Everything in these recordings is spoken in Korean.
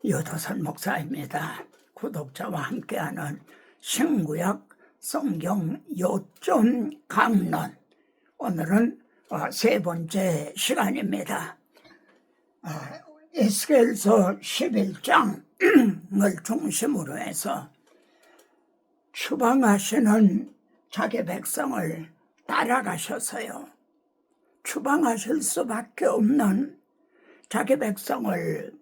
여도선 목사입니다. 구독자와 함께하는 신구약 성경 요점 강론, 오늘은 세 번째 시간입니다. 에스겔서 11장을 중심으로 해서 추방하시는 자기 백성을 따라가셔서요, 추방하실 수밖에 없는 자기 백성을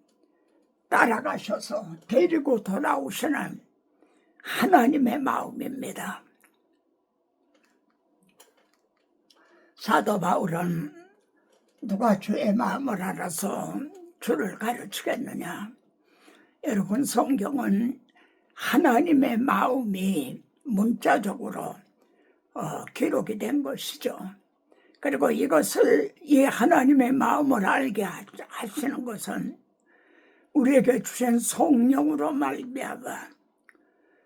따라가셔서 데리고 돌아오시는 하나님의 마음입니다. 사도 바울은 누가 주의 마음을 알아서 주를 가르치겠느냐? 여러분, 성경은 하나님의 마음이 문자적으로 기록이 된 것이죠. 그리고 이것을, 이 하나님의 마음을 알게 하시는 것은 우리에게 주신 성령으로 말미암아,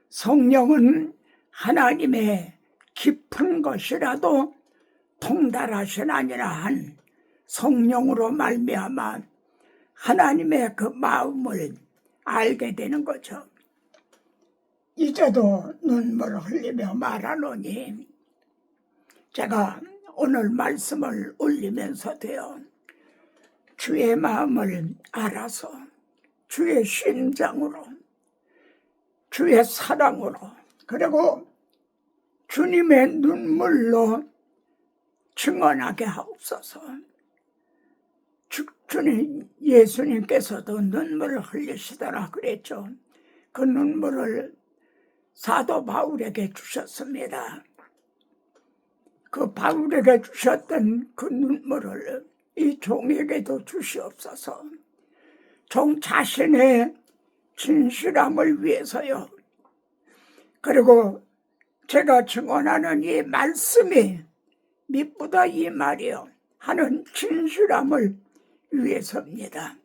성령은 하나님의 깊은 것이라도 통달하시나니라 한 성령으로 말미암아 하나님의 그 마음을 알게 되는 거죠. 이제도 눈물을 흘리며 말하노니, 제가 오늘 말씀을 올리면서도요, 주의 마음을 알아서 주의 심장으로, 주의 사랑으로, 그리고 주님의 눈물로 증언하게 하옵소서. 주님 예수님께서도 눈물을 흘리시더라 그랬죠. 그 눈물을 사도 바울에게 주셨습니다. 그 바울에게 주셨던 그 눈물을 이 종에게도 주시옵소서. 종 자신의 진실함을 위해서요, 그리고 제가 증언하는 이 말씀이 미쁘다 이 말이요 하는 진실함을 위해서입니다.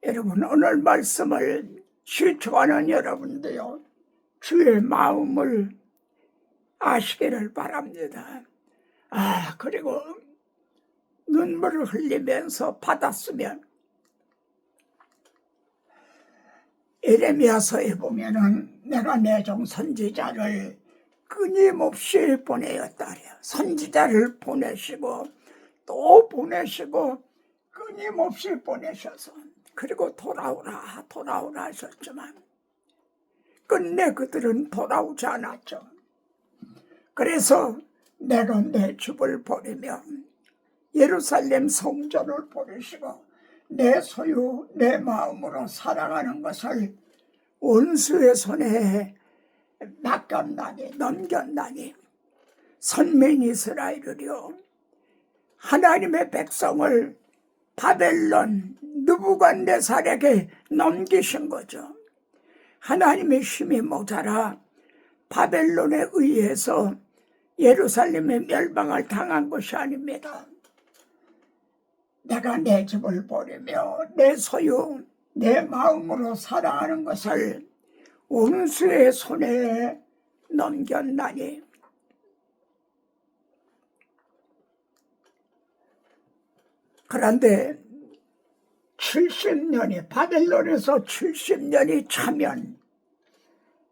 여러분, 오늘 말씀을 실천하는 여러분도요, 주의 마음을 아시기를 바랍니다. 그리고 눈물을 흘리면서 받았으면, 에레미야서에 보면은 내가 내 종 선지자를 끊임없이 보내었다. 선지자를 보내시고 또 보내시고 끊임없이 보내셔서, 그리고 돌아오라 돌아오라 하셨지만 끝내 그들은 돌아오지 않았죠. 그래서 내가 내 집을 버리며 예루살렘 성전을 버리시고 내 소유 내 마음으로 살아가는 것을 원수의 손에 넘겼나니 선민 이스라엘이요, 하나님의 백성을 바벨론 느부갓네살에게 넘기신 거죠. 하나님의 힘이 모자라 바벨론에 의해서 예루살렘의 멸망을 당한 것이 아닙니다. 내가 내 집을 버리며 내 소유 내 마음으로 살아가는 것을 원수의 손에 넘겼나니, 그런데 70년이 바벨론에서 70년이 차면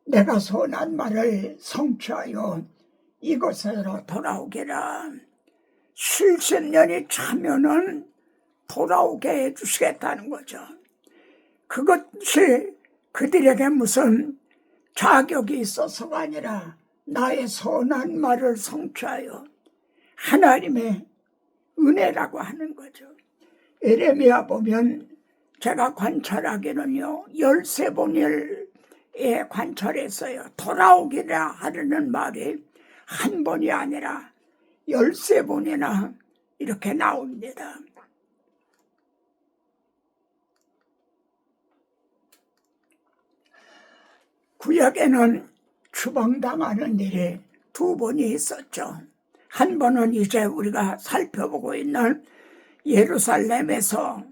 내가 선한 말을 성취하여 이곳으로 돌아오기라. 70년이 차면은 돌아오게 해주시겠다는 거죠. 그것이 그들에게 무슨 자격이 있어서가 아니라 나의 선한 말을 성취하여 하나님의 은혜라고 하는 거죠. 에레미야 보면 제가 관찰하기는요, 13번에 관찰했어요. 돌아오기라 하려는 말이 한 번이 아니라 13번이나 이렇게 나옵니다. 구약에는 추방당하는 일이 두 번이 있었죠. 한 번은 이제 우리가 살펴보고 있는 예루살렘에서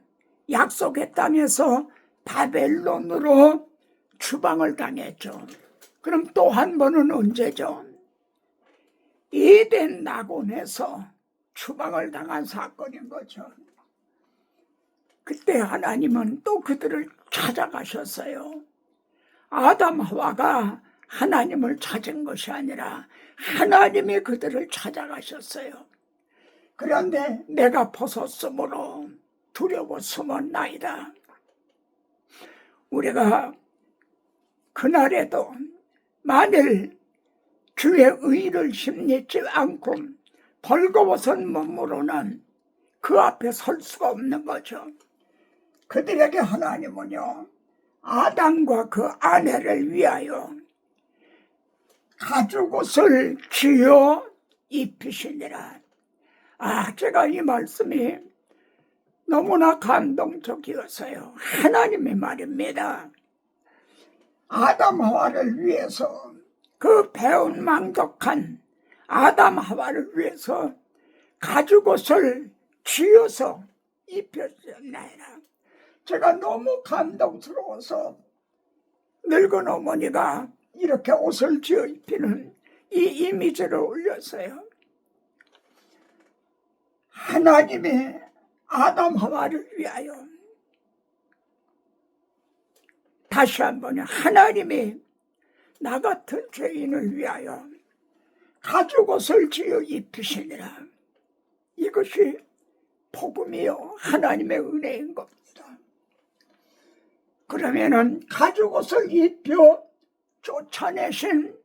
약속의 땅에서 바벨론으로 추방을 당했죠. 그럼 또 한 번은 언제죠? 에덴 낙원에서 추방을 당한 사건인 거죠. 그때 하나님은 또 그들을 찾아가셨어요. 아담 하와가 하나님을 찾은 것이 아니라 하나님이 그들을 찾아가셨어요. 그런데 내가 벗었으므로 두려워 숨었나이다. 우리가 그날에도 만일 주의 의를 힘입지 않고 벌거벗은 몸으로는 그 앞에 설 수가 없는 거죠. 그들에게 하나님은요, 아담과 그 아내를 위하여 가죽옷을 지어 입히시니라. 제가 이 말씀이 너무나 감동적이어서요. 하나님의 말입니다. 아담 하와를 위해서, 그 배은망덕한 아담 하와를 위해서 가죽옷을 지어서 입혔나이다. 제가 너무 감동스러워서 늙은 어머니가 이렇게 옷을 지어 입히는 이 이미지를 올렸어요. 하나님이 아담 하와를 위하여, 다시 한번 하나님이 나 같은 죄인을 위하여 가죽옷을 지어 입히시니라. 이것이 복음이요, 하나님의 은혜인 겁니다. 그러면은 가죽옷을 입혀 쫓아내신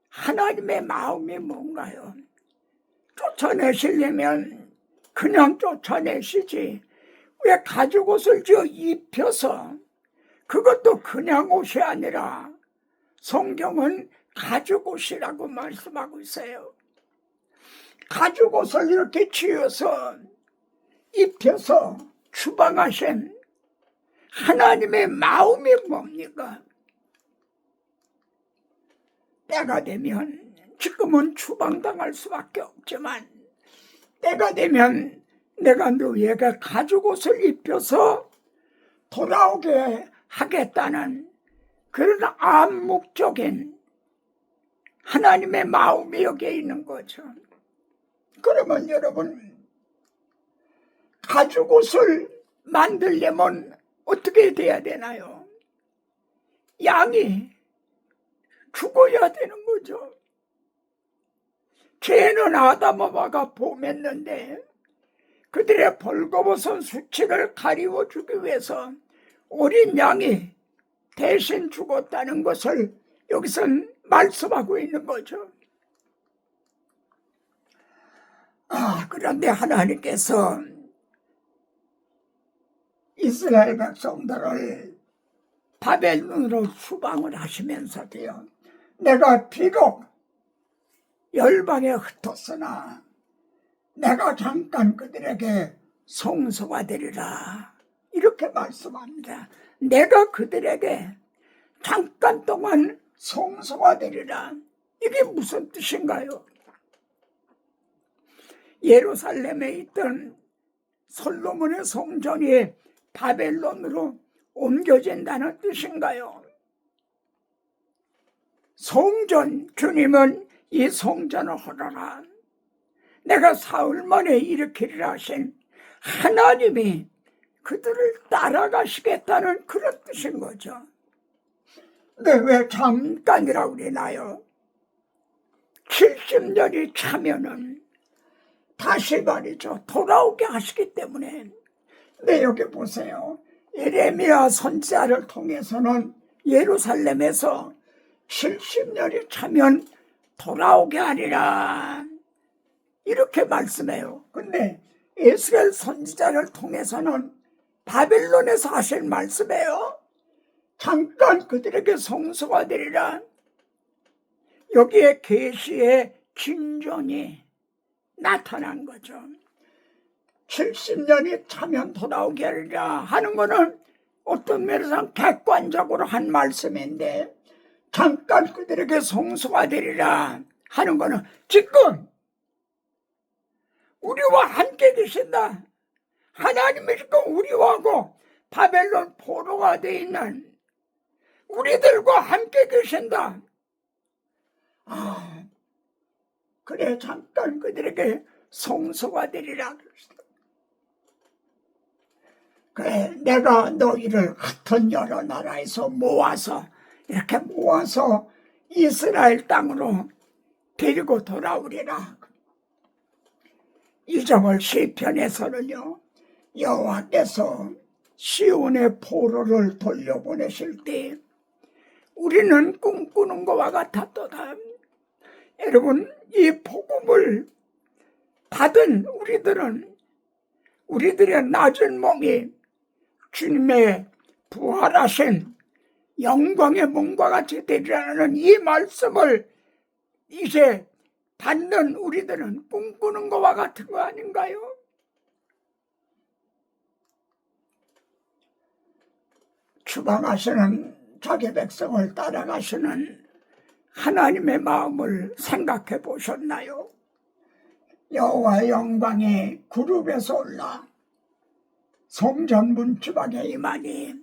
하나님의 마음이 뭔가요? 쫓아내시려면 그냥 쫓아내시지 왜 가죽옷을 지어 입혀서, 그것도 그냥 옷이 아니라 성경은 가죽옷이라고 말씀하고 있어요. 가죽옷을 이렇게 지어서 입혀서 추방하신 하나님의 마음이 뭡니까? 때가 되면, 지금은 추방당할 수밖에 없지만 때가 되면 내가 너희에게 가죽옷을 입혀서 돌아오게 하겠다는 그런 암묵적인 하나님의 마음이 여기에 있는 거죠. 그러면 여러분, 가죽옷을 만들려면 어떻게 돼야 되나요? 양이 죽어야 되는 거죠. 죄는 아담 하와가 범했는데 그들의 벌거벗은 수치를 가리워주기 위해서 어린 양이 대신 죽었다는 것을 여기선 말씀하고 있는 거죠. 그런데 하나님께서 이스라엘 백성들을 바벨론으로 수방을 하시면서도요, 내가 비록 열방에 흩었으나 내가 잠깐 그들에게 송소가 되리라, 이렇게 말씀합니다. 내가 그들에게 잠깐 동안 송소가 되리라. 이게 무슨 뜻인가요? 예루살렘에 있던 솔로몬의 성전이 바벨론으로 옮겨진다는 뜻인가요? 성전, 주님은 이 성전을 헐어라, 내가 사흘 만에 일으키리라 하신 하나님이 그들을 따라가시겠다는 그런 뜻인 거죠. 근데 왜 잠깐이라고 그러나요? 70년이 차면은 다시 말이죠, 돌아오게 하시기 때문에. 근데 여기 보세요. 예레미야 선지자를 통해서는 예루살렘에서 70년이 차면 돌아오게 하리라, 이렇게 말씀해요. 근데 에스겔 선지자를 통해서는 바벨론에서 하신 말씀이에요. 잠깐 그들에게 송수가 되리라. 여기에 계시의 진전이 나타난 거죠. 70년이 차면 돌아오게 하리라 하는 거는 어떤 면에서 객관적으로 한 말씀인데, 잠깐 그들에게 송수가 되리라 하는 거는 지금 우리와 함께 계신다. 하나님이 지금 우리하고 바벨론 포로가 되어 있는 우리들과 함께 계신다. 그래, 잠깐 그들에게 송수가 되리라. 그래, 내가 너희를 흩은 여러 나라에서 모아서 이렇게 모아서 이스라엘 땅으로 데리고 돌아오리라. 이 점을 시편에서는요, 여호와께서 시온의 포로를 돌려보내실 때 우리는 꿈꾸는 것과 같았도다. 여러분, 이 복음을 받은 우리들의 낮은 몸이 주님의 부활하신 영광의 몸과 같이 되리라는 이 말씀을 이제 받는 우리들은 꿈꾸는 것과 같은 거 아닌가요? 추방하시는 자기 백성을 따라가시는 하나님의 마음을 생각해 보셨나요? 여호와의 영광이 구름에서 올라 성전 문지방에 임하니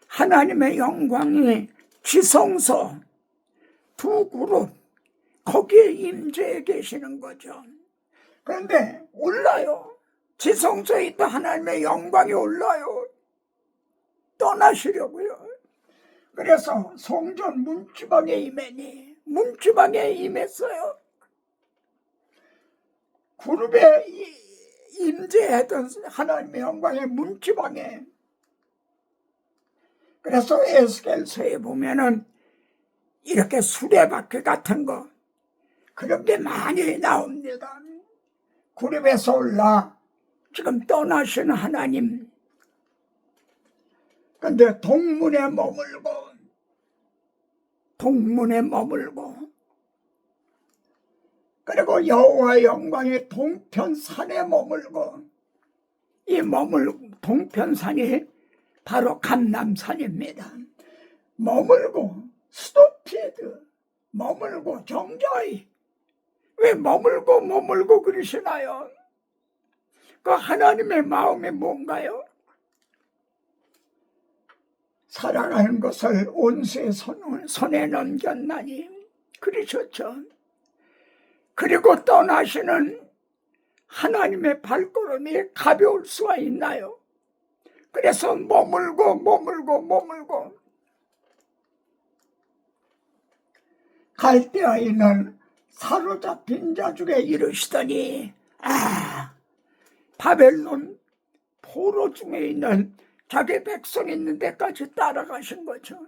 하나님의 영광이 지성소 두 그룹 거기에 임재해 계시는 거죠. 그런데 올라요. 지성소에 있던 하나님의 영광이 올라요. 떠나시려고요. 그래서 성전 문지방에 임하니 문지방에 임했어요. 그룹에 임재했던 하나님의 영광의 문지방에. 그래서 에스겔서에 보면은 이렇게 수레바퀴 같은 거 그런 게 많이 나옵니다. 그룹에서 올라 지금 떠나신 하나님. 근데 동문에 머물고 그리고 여호와의 영광이 동편산에 머물고 동편산이 바로 감람산입니다. 머물고 스토피드 머물고 정자히 왜 머물고 그러시나요? 그 하나님의 마음이 뭔가요? 사랑하는 것을 온수의 손에 넘겼나니 그러셨죠. 그리고 떠나시는 하나님의 발걸음이 가벼울 수가 있나요? 그래서 머물고 갈대아인은 사로잡힌 자 중에 이르시더니 바벨론 포로 중에 있는 자기 백성 있는 데까지 따라가신 거죠.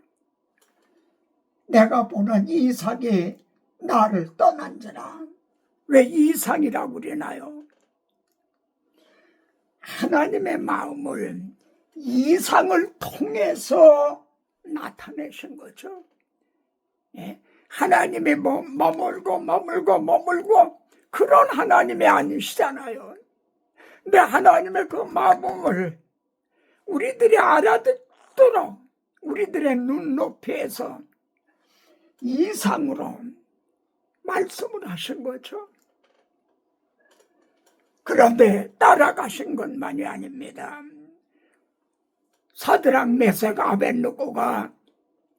내가 보는 이삭이 나를 떠난지라. 왜 이삭이라고 그러나요? 하나님의 마음을 이삭을 통해서 나타내신 거죠. 예? 하나님이 머물고 그런 하나님이 아니시잖아요. 근데 하나님의 그 마음을 우리들이 알아듣도록 우리들의 눈높이에서 이상으로 말씀을 하신 거죠. 그런데 따라가신 것만이 아닙니다. 사드락 메색 아벳느고가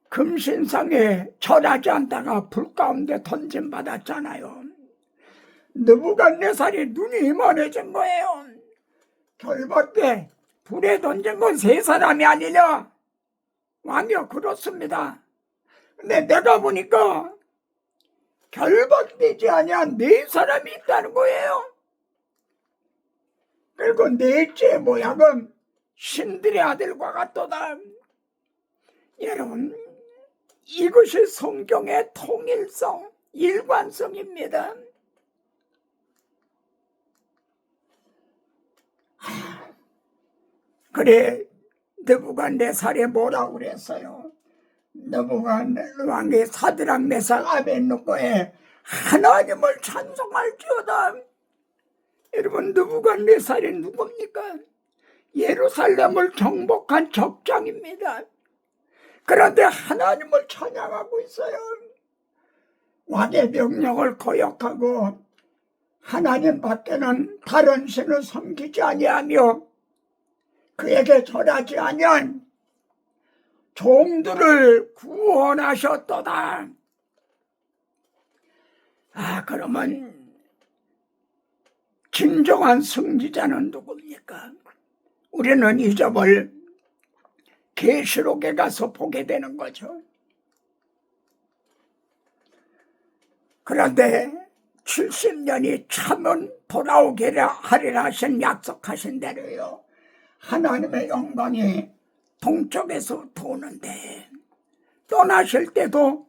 금신상에 절하지 않다가 불 가운데 던짐받았잖아요. 느부갓네살이 눈이 이만해진 거예요. 결밖에 불에 던진 건 세 사람이 아니냐? 왕이여 그렇습니다. 근데 내가 보니까 결박되지 아니한 네 사람이 있다는 거예요. 그리고 넷째 모양은 신들의 아들과 같도다. 여러분, 이것이 성경의 통일성, 일관성입니다. 그래, 느부갓네살이 뭐라고 그랬어요? 느부갓네살 왕이 사드락 메삭 아벳느고에 하나님을 찬송할지어다. 여러분, 느부갓네살이 누굽니까? 예루살렘을 정복한 적장입니다. 그런데 하나님을 찬양하고 있어요. 왕의 명령을 거역하고 하나님 밖에는 다른 신을 섬기지 아니하며 그에게 절하지 아니한 종들을 구원하셨도다. 그러면 진정한 승리자는 누굽니까? 우리는 이 점을 계시록에 가서 보게 되는 거죠. 그런데 70년이 차면 돌아오기를 하리라 하신 약속하신 대로요, 하나님의 영광이 동쪽에서 도는데, 떠나실 때도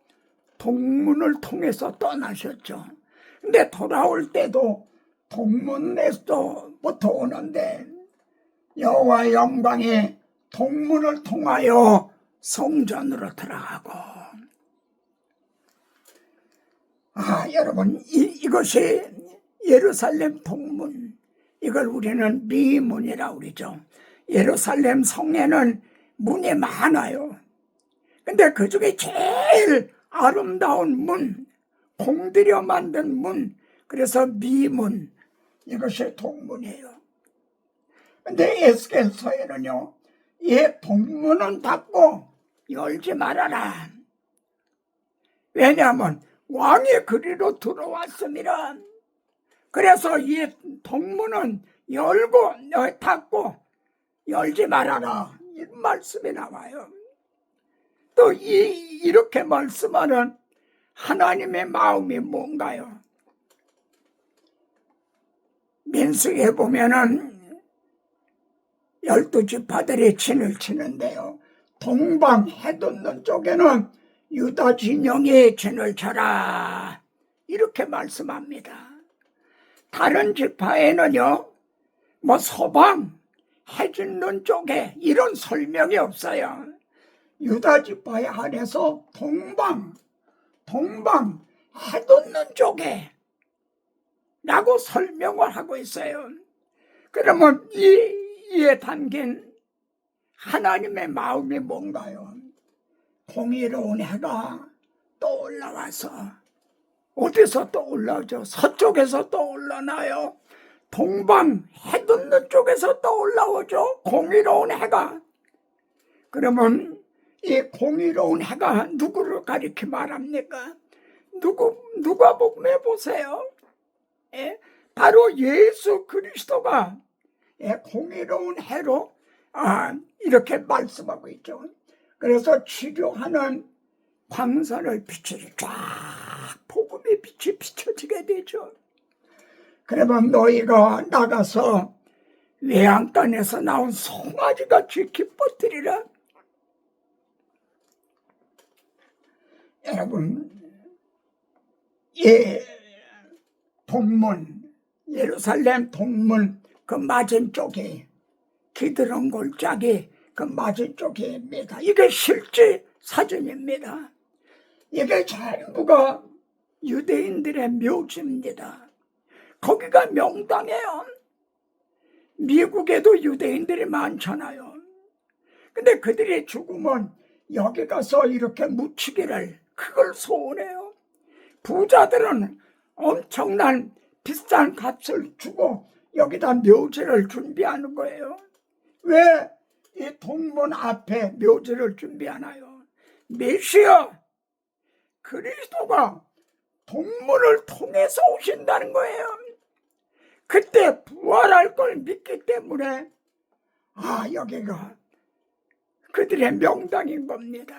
동문을 통해서 떠나셨죠. 근데 돌아올 때도 동문에서부터 오는데, 여호와의 영광이 동문을 통하여 성전으로 들어가고, 여러분, 이것이 예루살렘 동문, 이걸 우리는 미문이라고 그러죠. 예루살렘 성에는 문이 많아요. 근데 그 중에 제일 아름다운 문, 공들여 만든 문, 그래서 미문, 이것이 동문이에요. 근데 에스겔서에는요, 이 동문은 닫고 열지 말아라. 왜냐하면 왕이 그리로 들어왔습니다. 그래서 이 동문은 열고 닫고 열지 말아라, 이런 말씀이 나와요. 또 이렇게 말씀하는 하나님의 마음이 뭔가요? 민수기에 보면은 12지파들이 진을 치는데요, 동방 해돋는 쪽에는 유다 진영이 진을 쳐라, 이렇게 말씀합니다. 다른 지파에는요, 뭐 서방 해 짓는 쪽에 이런 설명이 없어요. 유다 지파에 한해서 동방 해 돋는 쪽에 라고 설명을 하고 있어요. 그러면 이에 담긴 하나님의 마음이 뭔가요? 공의로운 해가 떠올라와서, 어디서 떠올라오죠? 서쪽에서 떠올라나요? 동방 해 돋는 쪽에서 떠올라오죠, 공의로운 해가. 그러면 이 공의로운 해가 누구를 가리켜 말합니까? 누가복음에 보세요. 바로 예수 그리스도가 공의로운 해로 이렇게 말씀하고 있죠. 그래서 치료하는 광선을 비추니 쫙 복음의 빛이 비춰지게 되죠. 그러면 너희가 나가서 외양간에서 나온 송아지같이 기뻐뜨리라. 여러분, 동문, 예루살렘 동문 그 맞은쪽에, 기드론 골짜기 그 맞은쪽입니다. 이게 실제 사진입니다. 이게 전부가 유대인들의 묘지입니다. 거기가 명당이에요. 미국에도 유대인들이 많잖아요. 근데 그들이 죽으면 여기 가서 이렇게 묻히기를, 그걸 소원해요. 부자들은 엄청난 비싼 값을 주고 여기다 묘지를 준비하는 거예요. 왜 이 동문 앞에 묘지를 준비하나요? 메시아 그리스도가 동문을 통해서 오신다는 거예요. 그때 부활할 걸 믿기 때문에 여기가 그들의 명당인 겁니다.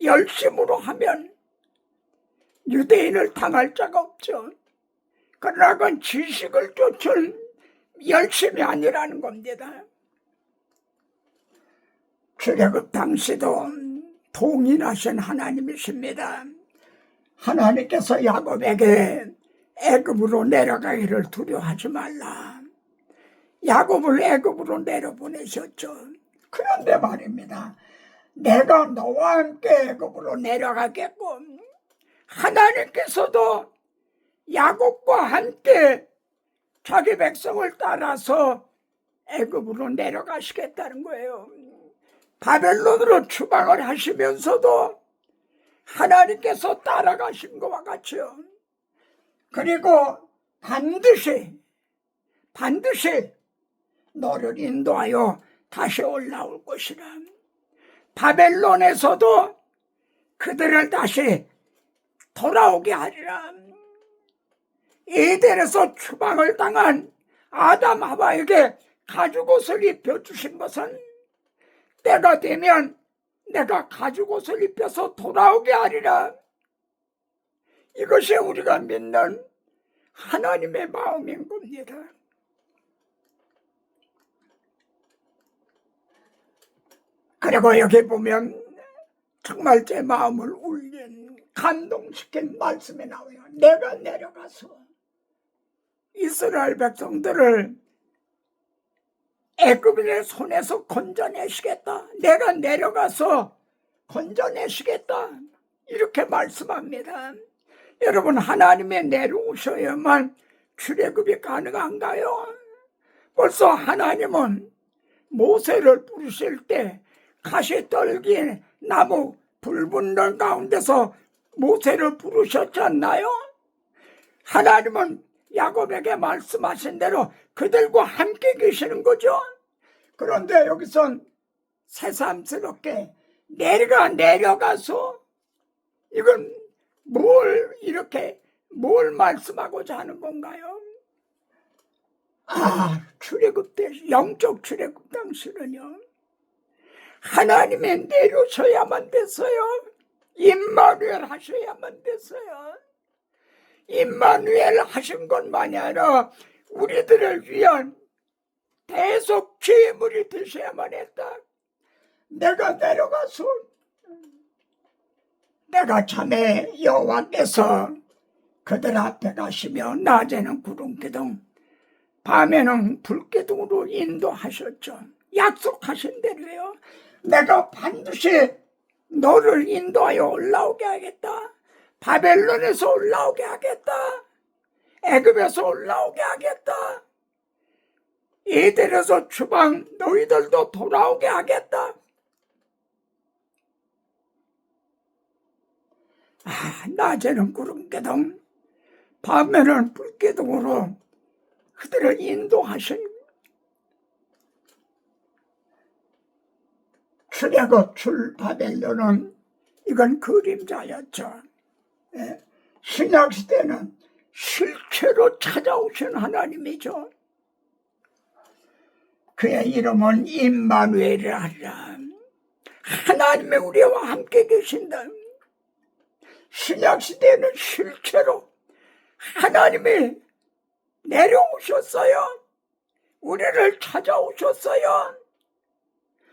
열심으로 하면 유대인을 당할 자가 없죠. 그러나 그건 지식을 쫓을 열심이 아니라는 겁니다. 출애굽 당시도 동일하신 하나님이십니다. 하나님께서 야곱에게 애굽으로 내려가기를 두려워하지 말라, 야곱을 애굽으로 내려보내셨죠. 그런데 말입니다, 내가 너와 함께 애굽으로 내려가겠고, 하나님께서도 야곱과 함께 자기 백성을 따라서 애굽으로 내려가시겠다는 거예요. 바벨론으로 추방을 하시면서도 하나님께서 따라가신 것과 같이요. 그리고 반드시 너를 인도하여 다시 올라올 것이라. 바벨론에서도 그들을 다시 돌아오게 하리라. 에덴에서 추방을 당한 아담 하와에게 가죽옷을 입혀주신 것은 때가 되면 내가 가죽옷을 입혀서 돌아오게 하리라. 이것이 우리가 믿는 하나님의 마음인 겁니다. 그리고 여기 보면 정말 제 마음을 울린 감동시킨 말씀이 나와요. 내가 내려가서 이스라엘 백성들을 애굽인의 손에서 건져내시겠다. 내가 내려가서 건져내시겠다. 이렇게 말씀합니다. 여러분, 하나님의 내려오셔야만 출애굽이 가능한가요? 벌써 하나님은 모세를 부르실 때 가시떨기 나무 불붙는 가운데서 모세를 부르셨지 않나요? 하나님은 야곱에게 말씀하신 대로 그들과 함께 계시는 거죠. 그런데 여기선 새삼스럽게 내려가서 이건 뭘 말씀하고자 하는 건가요? 출애굽 때, 영적 출애굽 당시는요, 하나님의 내려셔야만 됐어요. 임마누엘 하셔야만 됐어요. 임마누엘 하신 것만이 아니라 우리들을 위한 대속 제물이 되셔야만 했다. 내가 내려가서 내가 참에 여호와께서 그들 앞에 가시며 낮에는 구름기둥 밤에는 불기둥으로 인도하셨죠. 약속하신 대로요. 내가 반드시 너를 인도하여 올라오게 하겠다. 바벨론에서 올라오게 하겠다. 애굽에서 올라오게 하겠다. 이들에서 주방 너희들도 돌아오게 하겠다. 낮에는 구름기둥 밤에는 불기둥으로 그들을 인도하신 출애굽 출 바벨론은 이건 그림자였죠. 신약시대는 실체로 찾아오신 하나님이죠. 그의 이름은 임마누엘이라 하리라. 하나님의 우리와 함께 계신다. 신약시대는 실체로 하나님이 내려오셨어요. 우리를 찾아오셨어요.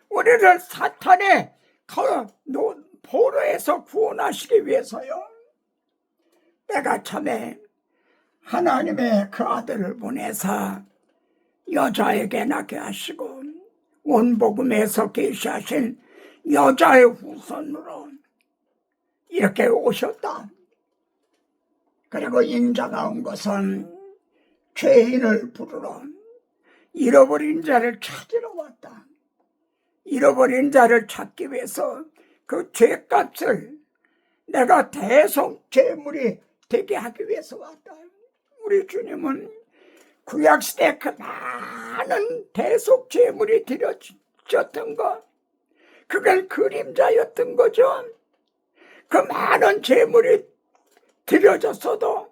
우리를 사탄의 포로에서 구원하시기 위해서요. 때가 참에 하나님의 그 아들을 보내사 여자에게 낳게 하시고 원복음에서 계시하신 여자의 후손으로 이렇게 오셨다. 그리고 인자가 온 것은 죄인을 부르러 잃어버린 자를 찾으러 왔다. 잃어버린 자를 찾기 위해서 그 죄값을 내가 대속 제물이 되게 하기 위해서 왔다. 우리 주님은 구약시대 그 많은 대속 제물이 드려졌던 것, 그건 그림자였던 거죠. 그 많은 제물이 드려졌어도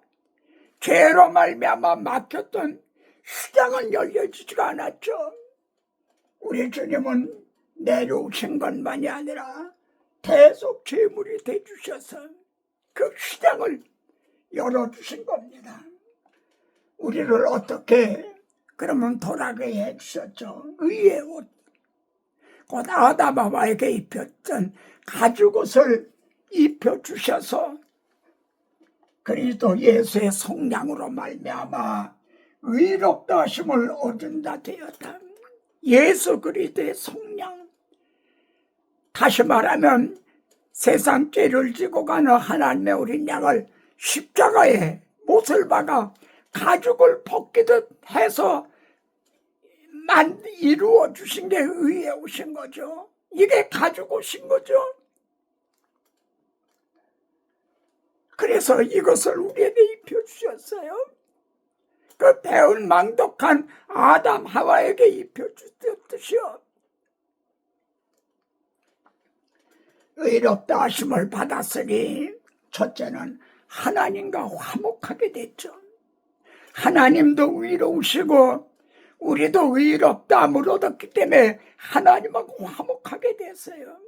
죄로 말미암아 막혔던 시장은 열려지지가 않았죠. 우리 주님은 내려오신 것만이 아니라 대속 제물이 되주셔서 그 시장을 열어주신 겁니다. 우리를 어떻게 그러면 돌아가게 해주셨죠. 의의 옷, 곧 아담 하와에게 입혔던 가죽옷을 입혀주셔서 그리스도 예수의 성량으로 말미암아 의롭다 하심을 얻은 자 되었다. 예수 그리스도의 성량, 다시 말하면 세상 죄를 지고 가는 하나님의 어린 양을 십자가에 못을 박아 가죽을 벗기듯 해서 이루어 주신 게 의에 오신 거죠. 이게 가죽옷인 거죠. 그래서 이것을 우리에게 입혀주셨어요. 그 배은망덕한 아담 하와에게 입혀주셨듯이요. 의롭다 하심을 받았으니 첫째는 하나님과 화목하게 됐죠. 하나님도 의로우시고 우리도 의롭다함을 얻었기 때문에 하나님하고 화목하게 됐어요.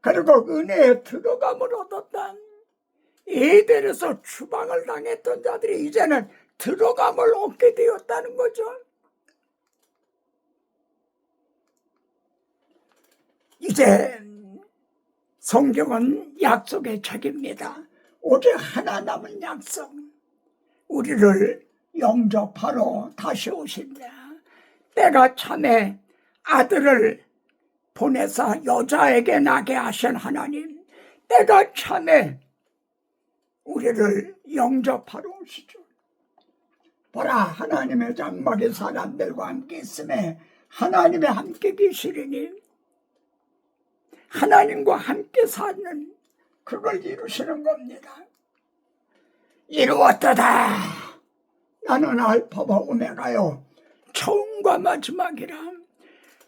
그리고 은혜에 들어감을 얻었다. 에덴에서 추방을 당했던 자들이 이제는 들어감을 얻게 되었다는 거죠. 이제 성경은 약속의 책입니다. 오직 하나 남은 약속, 우리를 영접하러 다시 오신다. 때가 참에 아들을 보내사 여자에게 나게 하신 하나님, 때가 참에 우리를 영접하러 오시죠. 보라, 하나님의 장막에 사람들과 함께 있음에 하나님의 함께 계시리니, 하나님과 함께 사는 그걸 이루시는 겁니다. 이루었도다. 나는 알파와 오메가요, 처음과 마지막이라.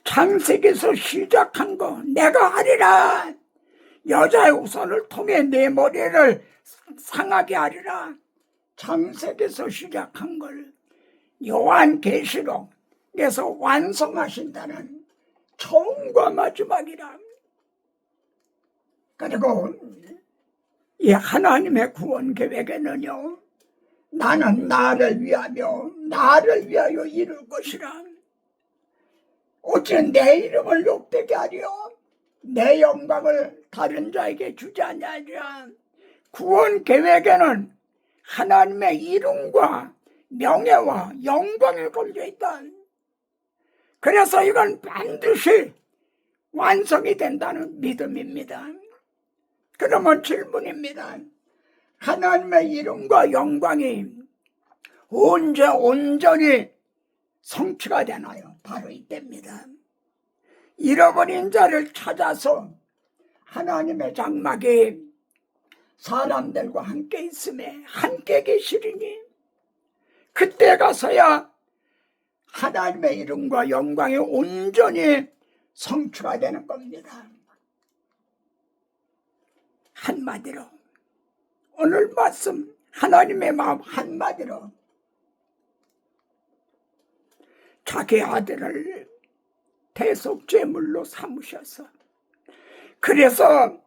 창세기에서 시작한 거 내가 하리라. 여자의 우선을 통해 내 머리를 상하게 하리라. 창세기에서 시작한 걸 요한계시록에서 완성하신다는 처음과 마지막이라. 그리고 이 하나님의 구원 계획에는요, 나는 나를 위하여 이룰 것이라. 오직 내 이름을 욕되게 하려 내 영광을 다른 자에게 주지 아니하리라. 구원 계획에는 하나님의 이름과 명예와 영광이 걸려있다. 그래서 이건 반드시 완성이 된다는 믿음입니다. 그러면 질문입니다. 하나님의 이름과 영광이 언제 온전히 성취가 되나요? 바로 이때입니다. 잃어버린 자를 찾아서 하나님의 장막이 사람들과 함께 있음에 함께 계시리니, 그때 가서야 하나님의 이름과 영광이 온전히 성취가 되는 겁니다. 한마디로 오늘 말씀, 하나님의 마음 한마디로 자기 아들을 대속제물로 삼으셔서, 그래서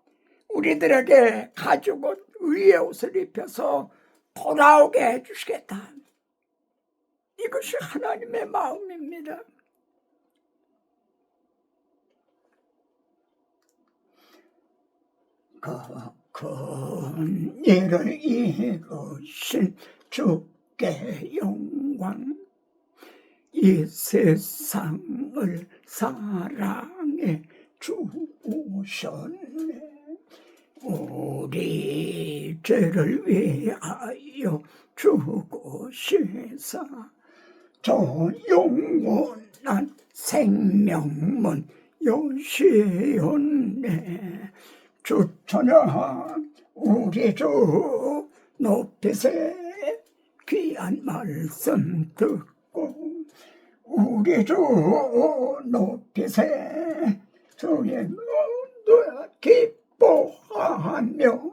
우리들에게 가죽옷, 의의 옷을 입혀서 돌아오게 해주시겠다. 이것이 하나님의 마음입니다. 큰 일을 이루신 주께 영광, 이 세상을 사랑해 주셨네. 우리 죄를 위하여 죽으시사 저 영원한 생명문 여시었네. 주 찬양, 우리 주 높이세. 귀한 말씀 듣고 우리 주 높이세. 주의 눈을 기뻐하며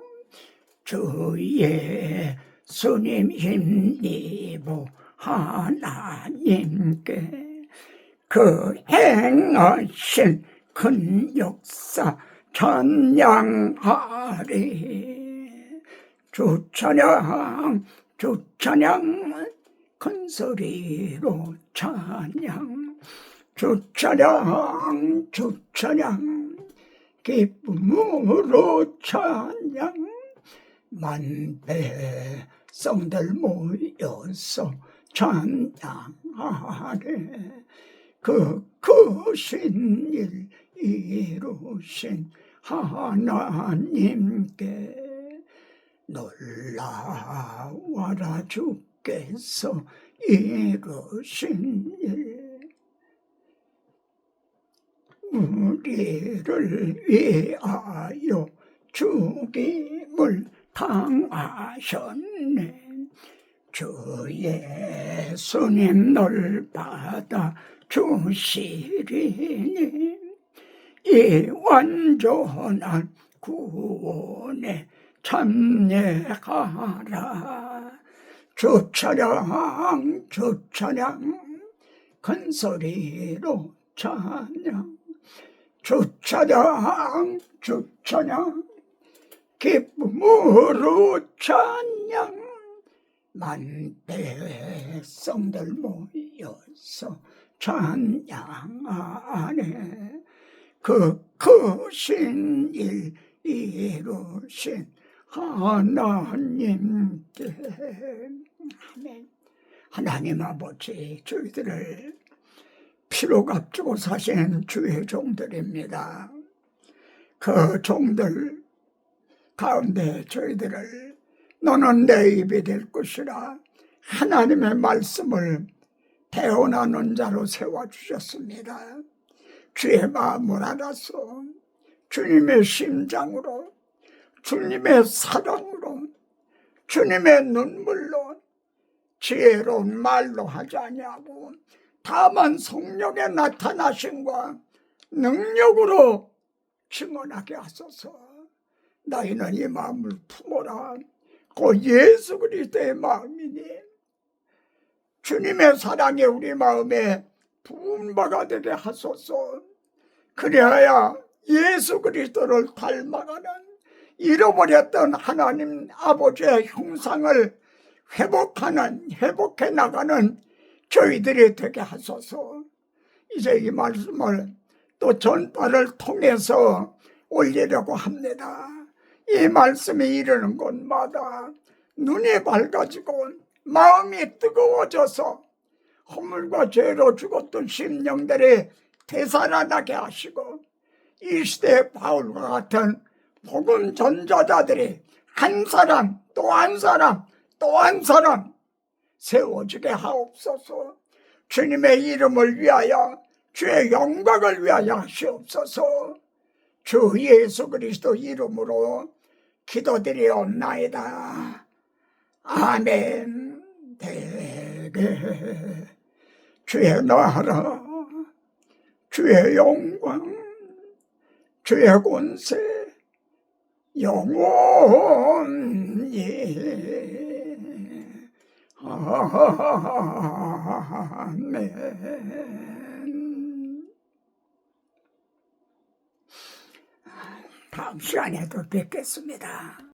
주의 주님 힘입어 하나님께 그 행하신 큰 역사 찬양하리. 주 찬양, 주 찬양, 큰 소리로 찬양. 주 찬양, 주 찬양, 기쁨으로 찬양. 만배성들 모여서 찬양하리. 그 크신 일 이루신 하나님께 놀라워라. 주께서 이루신 일 우리를 위하여 죽임을 당하셨네. 주 예수님 널 받아 주시리니 이 완전한 구원에 참여하라. 주 찬양, 주 찬양, 큰 소리로 찬양. 주 찬양 주 찬양 기쁨으로 찬양. 만백성들 모여서 찬양하네. 그 크신 일 이루신 하나님께. 아멘. 하나님 아버지, 저희들을 피로 값주고 사신 주의 종들입니다. 그 종들 가운데 저희들을 너는 내 입이 될 것이라 하나님의 말씀을 대언하는 자로 세워주셨습니다. 주의 마음을 알아서 주님의 심장으로, 주님의 사랑으로, 주님의 눈물로, 지혜로운 말로 하지 아니하고 다만 성령의 나타나심과 능력으로 증언하게 하소서. 너희는 이 마음을 품어라. 그 예수 그리스도의 마음이니 주님의 사랑이 우리 마음에 부은 바가 되게 하소서. 그래야 예수 그리스도를 닮아가는, 잃어버렸던 하나님 아버지의 형상을 회복해 나가는 저희들이 되게 하소서. 이제 이 말씀을 또 전파를 통해서 올리려고 합니다. 이 말씀이 이르는 곳마다 눈이 밝아지고 마음이 뜨거워져서 허물과 죄로 죽었던 심령들이 되살아나게 하시고, 이 시대의 바울과 같은 복음 전자자들이 한 사람 또 한 사람 또 한 사람 세워지게 하옵소서. 주님의 이름을 위하여, 주의 영광을 위하여 하시옵소서. 주 예수 그리스도 이름으로 기도드리옵나이다. 아멘. 되게 주의 나라, 주의 영광, 주의 권세 영원히. 아멘. 다음 시간에도 뵙겠습니다.